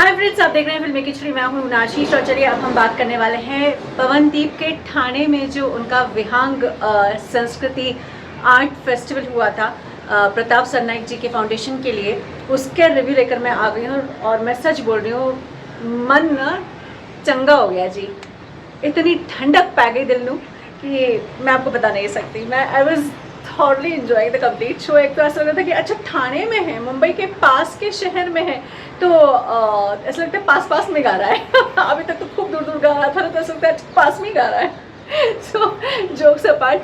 Hi friends, आप देख रहे हैं फिल्मी खिचड़ी। मैं हूं आशीष और चलिए अब हम बात करने वाले हैं पवनदीप के ठाणे में जो उनका विहांग संस्कृति आर्ट फेस्टिवल हुआ था प्रताप सरनाइक जी के फाउंडेशन के लिए, उसके रिव्यू लेकर मैं आ गई हूँ। और मैं सच बोल रही हूँ, मन ना चंगा हो गया जी। इतनी ठंडक पै गई दिल नू कि मैं आपको बता नहीं सकती। मैं I was thoroughly enjoying the complete show. एक तो ऐसा लग रहा था कि अच्छा ठाणे में है, मुंबई के पास के शहर में है, तो ऐसा लगता है पास पास में गा रहा है अभी तक तो खूब दूर दूर गा रहा था, तो ऐसा लगता है पास में ही गा रहा है सो जोक्स अपार्ट,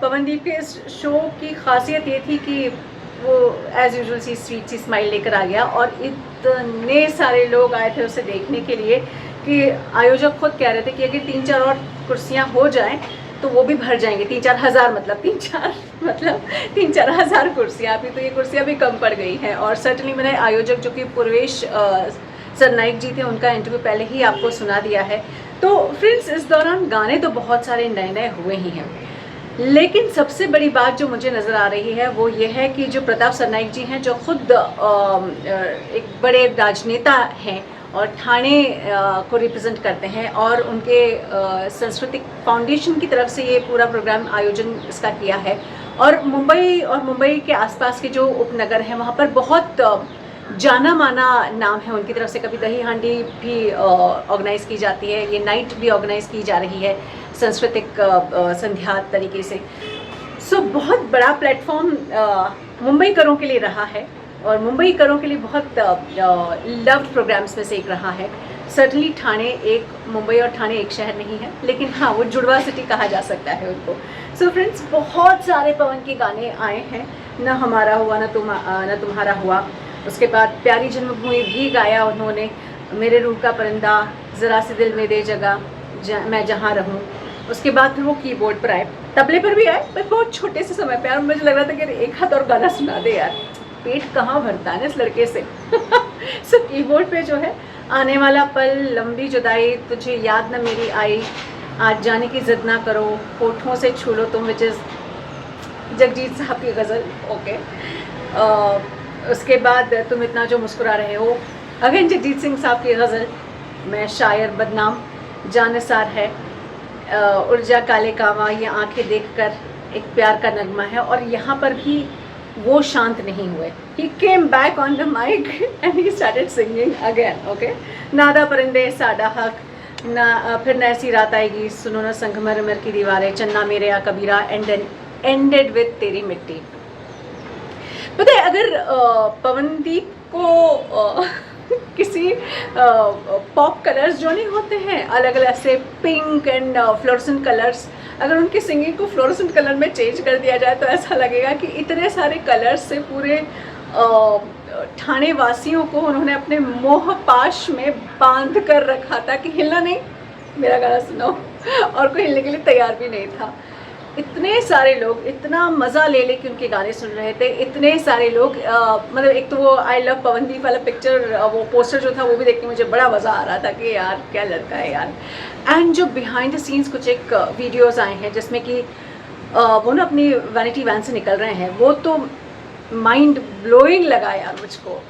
पवनदीप के इस शो की खासियत ये थी कि वो एज यूजुअल सी स्वीट सी स्माइल लेकर आ गया और इतने सारे लोग आए थे उसे देखने के लिए कि आयोजक खुद कह रहे थे कि अगर 3-4 और कुर्सियाँ हो जाएं तो वो भी भर जाएंगे। 3-4 हज़ार मतलब 3-4 हज़ार कुर्सियाँ। अभी तो ये कुर्सियाँ भी कम पड़ गई हैं। और सर्टनली मैंने आयोजक जो कि पूर्वेश सरनाइक जी थे, उनका इंटरव्यू पहले ही आपको सुना दिया है। तो फ्रेंड्स, इस दौरान गाने तो बहुत सारे नए नए हुए ही हैं, लेकिन सबसे बड़ी बात जो मुझे नज़र आ रही है वो ये है कि जो प्रताप सरनाइक जी हैं, जो खुद एक बड़े राजनेता हैं और ठाणे को रिप्रेजेंट करते हैं, और उनके सांस्कृतिक फाउंडेशन की तरफ से ये पूरा प्रोग्राम आयोजन इसका किया है। और मुंबई के आसपास के जो उपनगर हैं वहाँ पर बहुत जाना माना नाम है उनकी तरफ से। कभी दही हांडी भी ऑर्गेनाइज की जाती है, ये नाइट भी ऑर्गेनाइज की जा रही है सांस्कृतिक संध्या तरीके से। सो बहुत बड़ा प्लेटफॉर्म मुंबई करों के लिए रहा है और मुंबई करों के लिए बहुत लव्ड प्रोग्राम्स में से एक रहा है। सर्टनली ठाणे एक मुंबई और ठाणे एक शहर नहीं है, लेकिन हाँ, वो जुड़वा सिटी कहा जा सकता है उनको। सो फ्रेंड्स, बहुत सारे पवन के गाने आए हैं, न हमारा हुआ न तुम्हारा हुआ। उसके बाद प्यारी जन्मभूमि भी गाया उन्होंने, मेरे रूह का परिंदा, ज़रा सी दिल में दे जगह, मैं जहाँ रहूँ। उसके बाद फिर वो कीबोर्ड पर आए, तबले पर भी आए, पर बहुत छोटे से समय पे। यार मुझे लग रहा था कि एक हाथ और गाना सुना दे यार, पेट कहाँ भरता है ना इस लड़के से सो कीबोर्ड पे जो है, आने वाला पल, लंबी जुदाई, तुझे याद न मेरी आई, आज जाने की जिद ना करो, होठों से छू लो तुम, विच इज़ जगजीत साहब की गज़ल। ओके, उसके बाद तुम इतना जो मुस्कुरा रहे हो, अगेन जगजीत सिंह साहब की गज़ल। मैं शायर बदनाम, जानसार है, उर्जा काले कावा, ये आंखें देखकर, एक प्यार का नगमा है। और यहाँ पर भी वो शांत नहीं हुए। He came back on the mic and he started singing again. Okay, नादा परिंदे साडा हक, ना फिर नैसी रात आएगी, सुनो ना संगमरमर की दीवारें, चन्ना मेरे या कबीरा, एंडेड विद तेरी मिट्टी। पता है, अगर पवनदीप को किसी पॉप कलर्स जो नहीं होते हैं अलग अलग से पिंक एंड फ्लोरेसेंट कलर्स, अगर उनकी सिंगिंग को फ्लोरेसेंट कलर में चेंज कर दिया जाए तो ऐसा लगेगा कि इतने सारे कलर्स से पूरे ठाणे वासियों को उन्होंने अपने मोह पाश में बांध कर रखा था कि हिलना नहीं, मेरा गाना सुनो। और कोई हिलने के लिए तैयार भी नहीं था। इतने सारे लोग इतना मज़ा ले के उनके गाने सुन रहे थे, इतने सारे लोग। मतलब एक तो वो आई लव पवनदीप वाला पिक्चर, वो पोस्टर जो था वो भी देख के मुझे बड़ा मज़ा आ रहा था कि यार क्या लड़का है यार। एंड जो बिहाइंड द सीन्स कुछ एक वीडियोस आए हैं जिसमें कि वो ना अपनी वैनिटी वैन से निकल रहे हैं, वो तो माइंड ब्लोइंग लगा यार मुझको।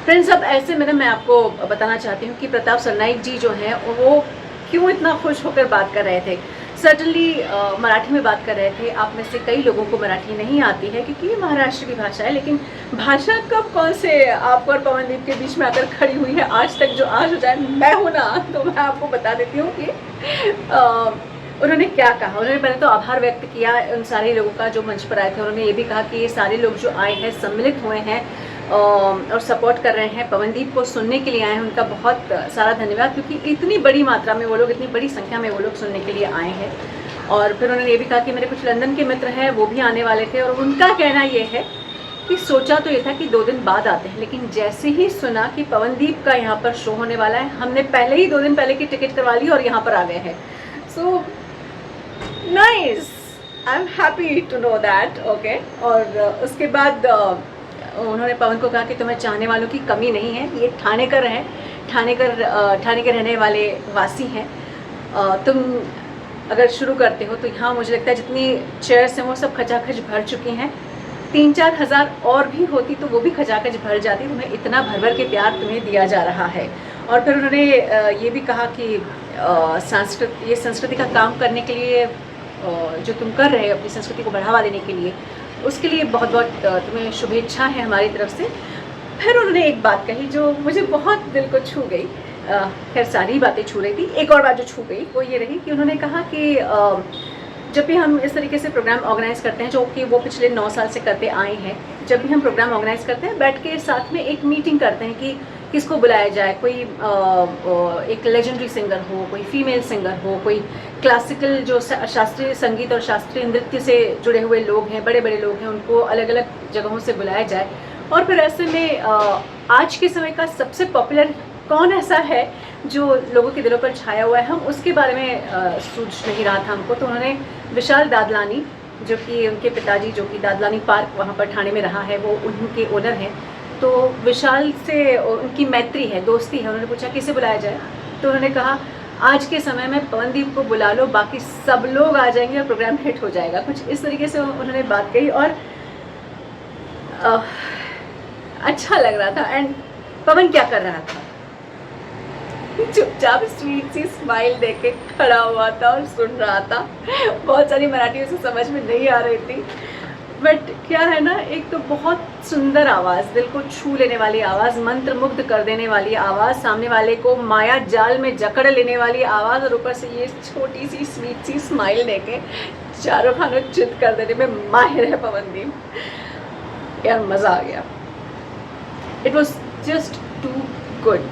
फ्रेंड्स, अब ऐसे में मैं आपको बताना चाहती हूँ कि प्रताप सरनाइक जी जो हैं वो क्यों इतना खुश होकर बात कर रहे थे। सर्टनली मराठी में बात कर रहे थे। आप में से कई लोगों को मराठी नहीं आती है क्योंकि ये महाराष्ट्र की भाषा है, लेकिन भाषा कब कौन से आप और पवनदीप के बीच में आकर खड़ी हुई है आज तक, जो आज हो जाए मैं हूँ ना, तो मैं आपको बता देती हूँ कि उन्होंने क्या कहा। उन्होंने पहले तो आभार व्यक्त किया उन सारे लोगों का जो मंच पर आए थे। उन्होंने ये भी कहा कि ये सारे लोग जो आए हैं, सम्मिलित हुए हैं और सपोर्ट कर रहे हैं, पवनदीप को सुनने के लिए आए हैं, उनका बहुत सारा धन्यवाद, क्योंकि इतनी बड़ी मात्रा में वो लोग, इतनी बड़ी संख्या में वो लोग सुनने के लिए आए हैं। और फिर उन्होंने ये भी कहा कि मेरे कुछ लंदन के मित्र हैं, वो भी आने वाले थे, और उनका कहना ये है कि सोचा तो ये था कि 2 दिन बाद आते हैं, लेकिन जैसे ही सुना कि पवनदीप का यहाँ पर शो होने वाला है, हमने पहले ही 2 दिन पहले की टिकट करवा ली और यहाँ पर आ गए हैं। So nice, I am happy to know that. Okay, और उसके बाद उन्होंने पवन को कहा कि तुम्हें चाहने वालों की कमी नहीं है, ये ठाणे के रहने वाले वासी हैं। तुम अगर शुरू करते हो तो यहाँ मुझे लगता है जितनी चेयर्स हैं वो सब खचाखच भर चुकी हैं। 3-4 हज़ार और भी होती तो वो भी खचाखच भर जाती, तुम्हें इतना भर भर के प्यार तुम्हें दिया जा रहा है। और फिर उन्होंने ये भी कहा कि ये संस्कृति का काम करने के लिए जो तुम कर रहे हो अपनी संस्कृति को बढ़ावा देने के लिए, उसके लिए बहुत बहुत तुम्हें शुभेच्छा है हमारी तरफ से। फिर उन्होंने एक बात कही जो मुझे बहुत दिल को छू गई, खैर सारी बातें छू रही थी, एक और बात जो छू गई वो ये रही कि उन्होंने कहा कि जब भी हम इस तरीके से प्रोग्राम ऑर्गेनाइज करते हैं, जो कि वो पिछले 9 साल से करते आए हैं, जब भी हम प्रोग्राम ऑर्गेनाइज करते हैं बैठ के साथ में एक मीटिंग करते हैं कि किसको बुलाया जाए, कोई एक लेजेंडरी सिंगर हो, कोई फीमेल सिंगर हो, कोई क्लासिकल जो शास्त्रीय संगीत और शास्त्रीय नृत्य से जुड़े हुए लोग हैं, बड़े बड़े लोग हैं, उनको अलग अलग जगहों से बुलाया जाए। और फिर ऐसे में आज के समय का सबसे पॉपुलर कौन ऐसा है जो लोगों के दिलों पर छाया हुआ है, हम उसके बारे में सूझ नहीं रहा था हमको। तो उन्होंने विशाल दादलानी, जो कि उनके पिताजी जो कि दादलानी पार्क वहाँ पर ठाणे में रहा है, वो उनके ओनर हैं, तो विशाल से उनकी मैत्री है, दोस्ती है। उन्होंने पूछा किसे बुलाया जाए, तो उन्होंने कहा आज के समय में पवनदीप को बुला लो, बाकी सब लोग आ जाएंगे और प्रोग्राम हिट हो जाएगा। कुछ इस तरीके से उन्होंने बात कही और अच्छा लग रहा था। एंड पवन क्या कर रहा था, चुपचाप स्वीट सी स्माइल देके खड़ा हुआ था और सुन रहा था। बहुत सारी मराठी उसे समझ में नहीं आ रही थी, बट क्या है ना, एक तो बहुत सुंदर आवाज़, दिल को छू लेने वाली आवाज़, मंत्र मुग्ध कर देने वाली आवाज़, सामने वाले को माया जाल में जकड़ लेने वाली आवाज़, और ऊपर से ये छोटी सी स्वीट सी स्माइल देके चारों खानों चित कर देने में माहिर है पवनदीप। यार मज़ा आ गया, it was just too good.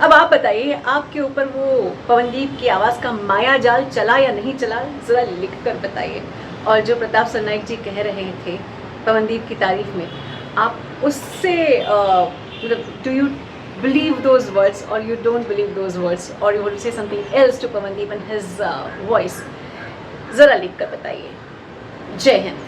अब आप बताइए, आपके ऊपर वो पवनदीप की आवाज़ का माया जाल चला या नहीं चला, ज़रा लिख कर बताइए। और जो प्रताप सरनाइक जी कह रहे थे पवनदीप की तारीफ में, आप उससे मतलब do you believe those words और you don't believe those words, और you will say something else to Pawandeep and his voice, ज़रा लिख कर बताइए। जय हिंद।